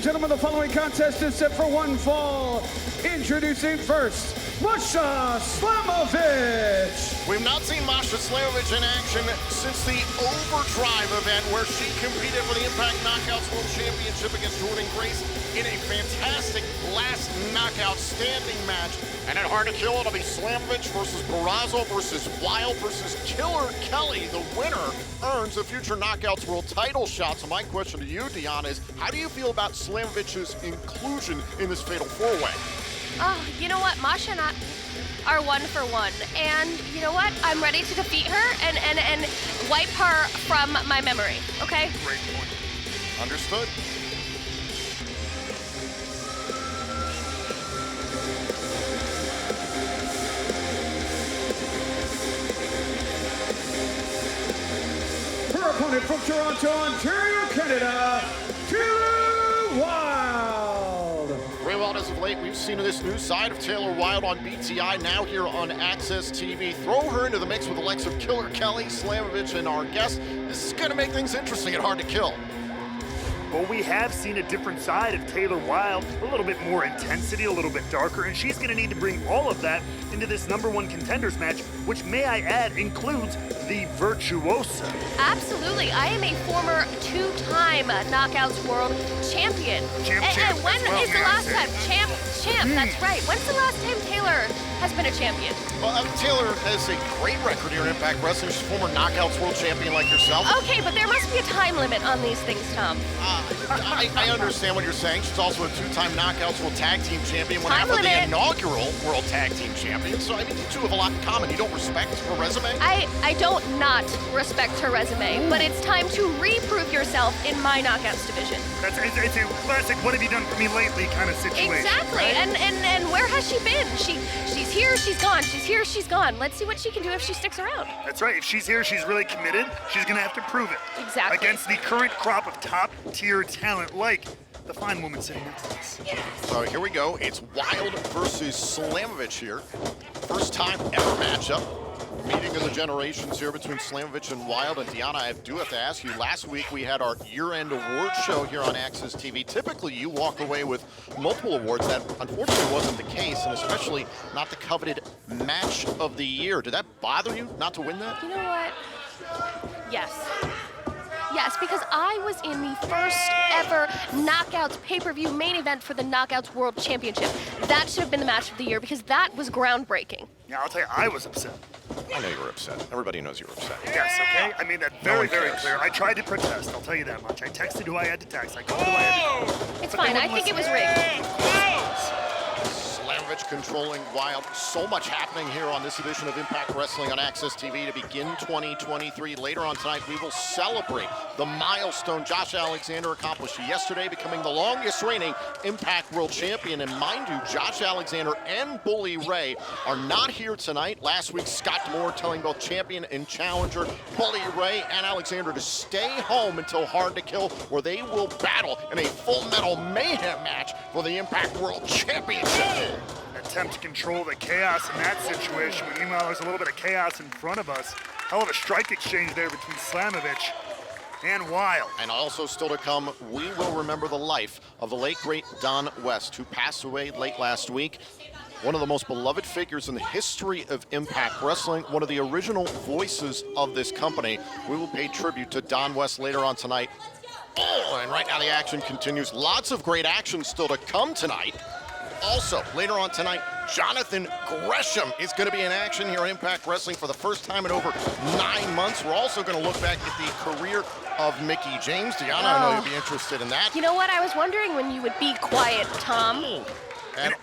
and gentlemen, the following contest is set for one fall. Introducing first, Masha Slamovich. We've not seen Masha Slamovich in action since the Overdrive event where she competed for the Impact Knockouts World Championship against Jordan Grace in a fantastic last knockout standing match. And at Hard to Kill, it'll be Slamovich versus Barrazo versus Wilde versus Killer Kelly. The winner earns a future Knockouts World title shot. So my question to you, Deanna, is how do you feel about Slamovich's inclusion in this fatal four-way? Oh, you know what? Masha and I are 1 for 1. And you know what? I'm ready to defeat her and wipe her from my memory, okay? Great point. Understood. Her opponent from Toronto, Ontario, Canada, Taylor Wilde. Very well, as of late, we've seen this new side of Taylor Wilde on BTI, now here on Access TV. Throw her into the mix with the likes of Killer Kelly, Slamovich, and our guest. This is going to make things interesting and Hard to Kill. Well, we have seen a different side of Taylor Wilde, a little bit more intensity, a little bit darker, and she's going to need to bring all of that into this #1 contenders match, which, may I add, includes the Virtuosa. Absolutely. I am a former 2-time Knockouts World Champion. And when is the last time? Champ, that's right. When's the last time Taylor has been a champion? Well, Taylor has a great record here in Impact Wrestling. She's a former Knockouts World Champion like yourself. Okay, but there must be a time limit on these things, Tom. I understand what you're saying. She's also a 2-time Knockouts World Tag Team Champion, one half of the inaugural World Tag Team Champion. So, I mean, you two have a lot in common. You don't respect her resume? I don't not respect her resume, but it's time to reprove yourself in my Knockouts division. It's a classic what have you done for me lately kind of situation. Exactly, right? and where has she been? She's here, she's gone, she's here, she's gone. Let's see what she can do if she sticks around. That's right. If she's here, she's really committed. She's going to have to prove it. Exactly. Against the current crop of top-tier talent like the fine woman sitting next to us. Yes. So here we go. It's Wilde versus Slamovich here. First time ever matchup. Meeting of the generations here between Slamovich and Wilde. And Deanna, I do have to ask you, last week we had our year-end award show here on Access TV. Typically you walk away with multiple awards. That unfortunately wasn't the case, and especially not the coveted match of the year. Did that bother you not to win that? You know what? Yes. Yes, because I was in the first ever Knockouts pay-per-view main event for the Knockouts World Championship. That should have been the match of the year because that was groundbreaking. Yeah, I'll tell you, I was upset. I know you were upset. Everybody knows you were upset. Yes, okay? I made that very clear. I tried to protest, I'll tell you that much. I texted who I had to text. I called who I had to call. It's fine. I think it was rigged. Slamovich controlling Wilde. So much happening here on this edition of Impact Wrestling on Access TV to begin 2023. Later on tonight, we will celebrate the milestone Josh Alexander accomplished yesterday, becoming the longest reigning Impact World Champion. And mind you, Josh Alexander and Bully Ray are not here tonight. Last week, Scott Moore telling both champion and challenger Bully Ray and Alexander to stay home until Hard to Kill, where they will battle in a Full Metal Mayhem match for the Impact World Championship. Attempt to control the chaos in that situation. But meanwhile, there's a little bit of chaos in front of us. Hell of a strike exchange there between Slamovich and Wilde. And also still to come, we will remember the life of the late, great Don West, who passed away late last week. One of the most beloved figures in the history of Impact Wrestling, one of the original voices of this company. We will pay tribute to Don West later on tonight. Oh, and right now the action continues. Lots of great action still to come tonight. Also, later on tonight, Jonathan Gresham is going to be in action here at Impact Wrestling for the first time in over 9 months. We're also going to look back at the career of Mickie James. Deanna, I know you'd be interested in that. You know what? I was wondering when you would be quiet, Tom. And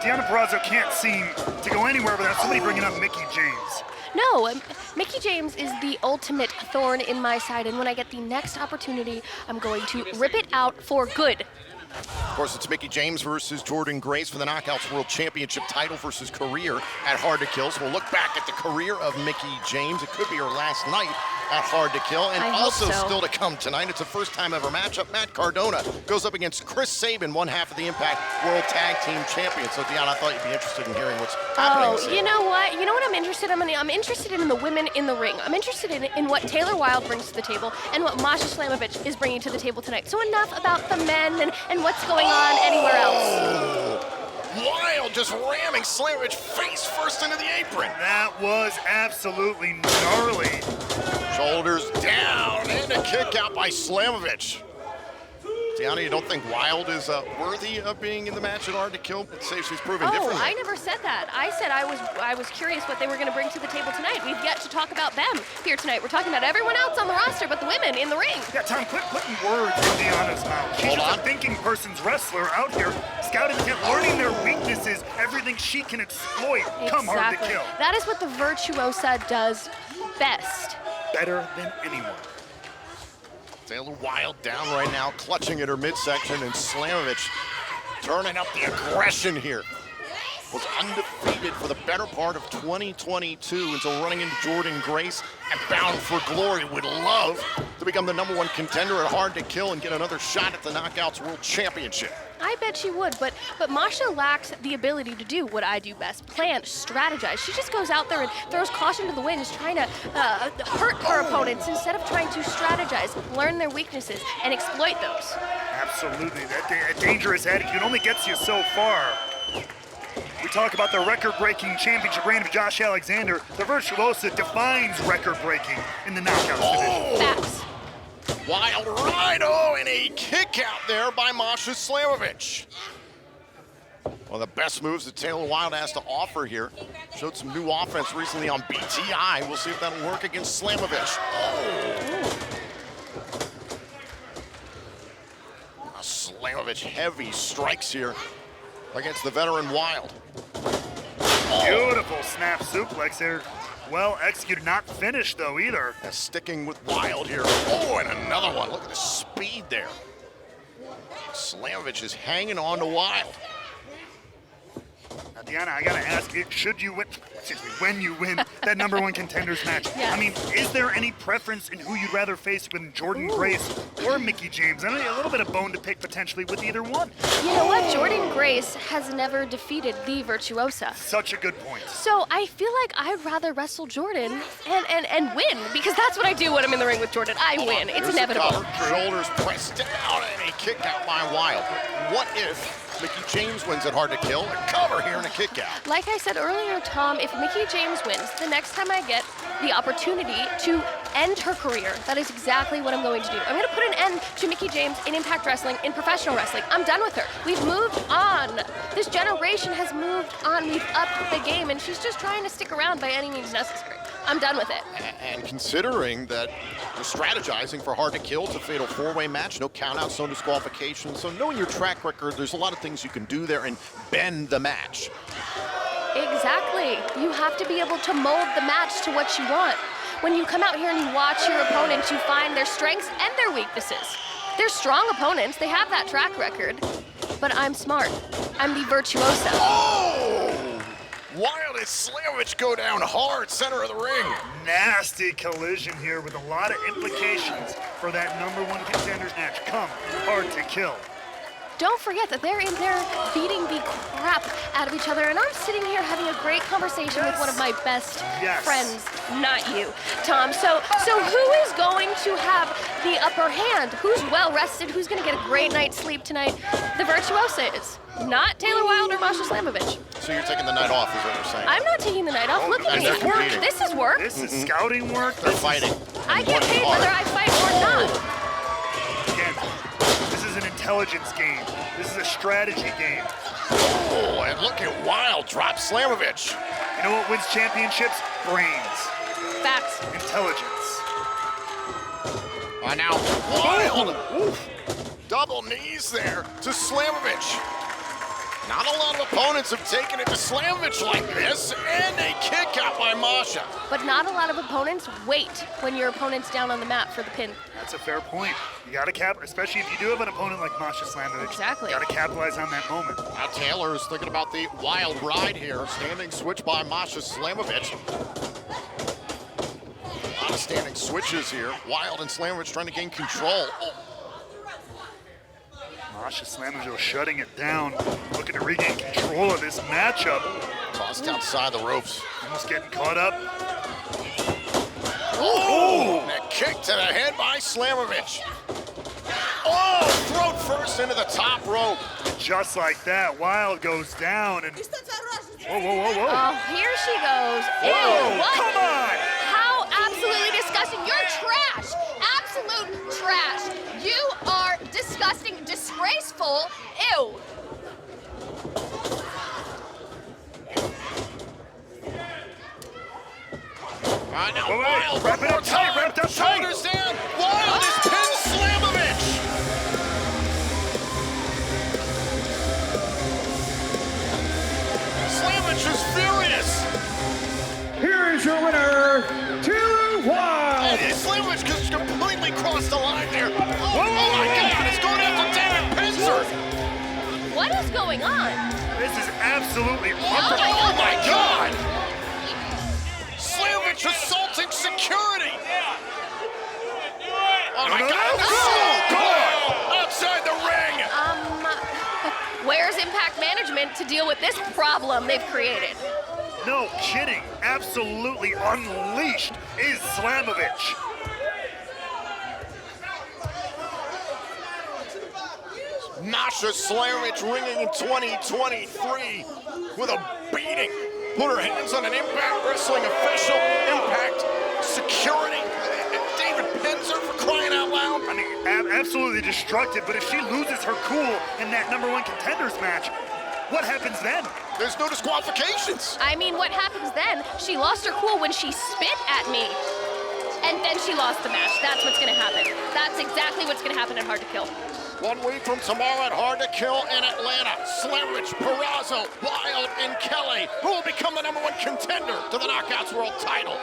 Deanna Purrazzo can't seem to go anywhere without somebody bringing up Mickie James. No, Mickie James is the ultimate thorn in my side, and when I get the next opportunity, I'm going to rip it out for good. Of course, it's Mickie James versus Jordan Grace for the Knockouts World Championship title versus career at Hard to Kill. So we'll look back at the career of Mickie James. It could be her last night at Hard to Kill. And I hope also so. still to come tonight, it's a first-time ever matchup. Matt Cardona goes up against Chris Sabin, one half of the Impact World Tag Team Champion. So, Deanna, I thought you'd be interested in hearing what's happening. Oh, you know what? You know what I'm interested in? I'm interested in the women in the ring. I'm interested in what Taylor Wilde brings to the table and what Masha Slamovich is bringing to the table tonight. So enough about the men and what's going on anywhere else. Wild just ramming Slamovich face first into the apron. That was absolutely gnarly. Shoulders down and a kick out by Slamovich. Deanna, you don't think Wilde is worthy of being in the match at Hard to Kill? It says she's proving differently. I never said that. I said I was curious what they were going to bring to the table tonight. We've yet to talk about them here tonight. We're talking about everyone else on the roster but the women in the ring. Yeah, Tom, quit putting words in Deanna's mouth. She's just a thinking person's wrestler out here, scouting them, learning their weaknesses, everything she can exploit. Come Hard to Kill. That is what the Virtuosa does best. Better than anyone. Taylor Wilde down right now, clutching at her midsection, and Slamovich turning up the aggression here. Was undefeated for the better part of 2022 until running into Jordan Grace and Bound for Glory. Would love to become the #1 contender at Hard to Kill and get another shot at the Knockouts World Championship. I bet she would, but Masha lacks the ability to do what I do best: plan, strategize. She just goes out there and throws caution to the wind, is trying to hurt her opponents instead of trying to strategize, learn their weaknesses, and exploit those. Absolutely, that dangerous attitude only gets you so far. We talk about the record-breaking championship reign of Josh Alexander. The Virtuosa defines record-breaking in the Knockouts division. Facts. Wild ride, and a kick out there by Masha Slamovich. One of the best moves that Taylor Wilde has to offer here. Showed some new offense recently on BTI. We'll see if that'll work against Slamovich. Slamovich heavy strikes here against the veteran Wilde. Beautiful snap suplex there. Well executed, not finished though either. Sticking with Wilde here. And another one. Look at the speed there. Slamovich is hanging on to Wilde. Now, Deanna, I gotta ask, when you win that #1 contenders match, Yes. I mean, is there any preference in who you'd rather face with Jordan Grace or Mickie James? I mean, a little bit of bone to pick potentially with either one. You know what? Jordan Grace has never defeated the Virtuosa. Such a good point. So I feel like I'd rather wrestle Jordan and win, because that's what I do when I'm in the ring with Jordan. I win. It's Here's the inevitable. cover. Shoulders pressed down and a kick out by Wilde. What if Mickie James wins at Hard to Kill? A cover here and a kick out. Like I said earlier, Tom, if Mickie James wins, the next time I get the opportunity to end her career, that is exactly what I'm going to do. I'm going to put an end to Mickie James in Impact Wrestling, in professional wrestling. I'm done with her. We've moved on. This generation has moved on. We've upped the game, and she's just trying to stick around by any means necessary. I'm done with it. And considering that you're strategizing for Hard to Kill, it's a fatal four-way match, no countouts, no disqualifications. So knowing your track record, there's a lot of things you can do there and bend the match. Exactly. You have to be able to mold the match to what you want. When you come out here and you watch your opponents, you find their strengths and their weaknesses. They're strong opponents. They have that track record. But I'm smart. I'm the Virtuosa. Wild as Slamovich go down hard, center of the ring. Nasty collision here with a lot of implications for that #1 contenders match. Come Hard to Kill. Don't forget that they're in there beating the crap out of each other, and I'm sitting here having a great conversation with one of my best friends, not you, Tom. So who is going to have the upper hand? Who's well rested? Who's going to get a great night's sleep tonight? The Virtuosa is, not Taylor Wilde or Masha Slamovich. So you're taking the night off, is what you're saying? I'm not taking the night off. Look at and me. they're competing. This is work. This is scouting work. They're fighting. I get paid whether I fight or not. Again, this is an intelligence game. This is a strategy game. And look at Wilde drop Slamovich. You know what wins championships? Brains. Facts. Intelligence. Now Wilde. Double knees there to Slamovich. Not a lot of opponents have taken it to Slamovich like this, and a kick out by Masha. But not a lot of opponents wait when your opponent's down on the mat for the pin. That's a fair point. You got to especially if you do have an opponent like Masha Slamovich. Exactly. You got to capitalize on that moment. Now Taylor is thinking about the wild ride here. Standing switch by Masha Slamovich. A lot of Outstanding switches here. Wilde and Slamovich trying to gain control. Masha Slamovich shutting it down, looking to regain control of this matchup. Tossed outside the ropes. Almost getting caught up. Oh! And a kick to the head by Slamovich. Oh! Throat first into the top rope. Just like that, Wilde goes down and... Whoa, whoa, whoa, whoa. Oh, here she goes. Whoa, Ew, what? come on! How absolutely disgusting. You're trash. Absolute trash. You are disgusting, disgraceful. Ew. Now Wait, Wilde, wrap it up tight, wrap it up tight. Shoulders down. Wilde is pinned Slamovich. Slamovich is furious. Here is your winner, Taylor Wilde. And Slamovich just completely crossed the line there. Oh my God, it's going after David Pinzer. What is going on? This is absolutely Oh my God. Slamovich assaulting security. Oh my No, no, God. no. Oh, God. Outside the ring. Where's Impact Management to deal with this problem they've created? No kidding. Absolutely unleashed is Slamovich. Masha Slamovich ringing in 2023 with a beating. Put her hands on an Impact Wrestling official. Impact security. David Pinzer for crying out loud. I mean, absolutely destructive, but if she loses her cool in that #1 contenders match, what happens then? There's no disqualifications. I mean, what happens then? She lost her cool when she spit at me. And then she lost the match. That's what's gonna happen. That's exactly what's gonna happen at Hard to Kill. 1 week from tomorrow at Hard to Kill in Atlanta, Slamovich, Peraza, Wilde, and Kelly, who will become the #1 contender to the Knockouts World title.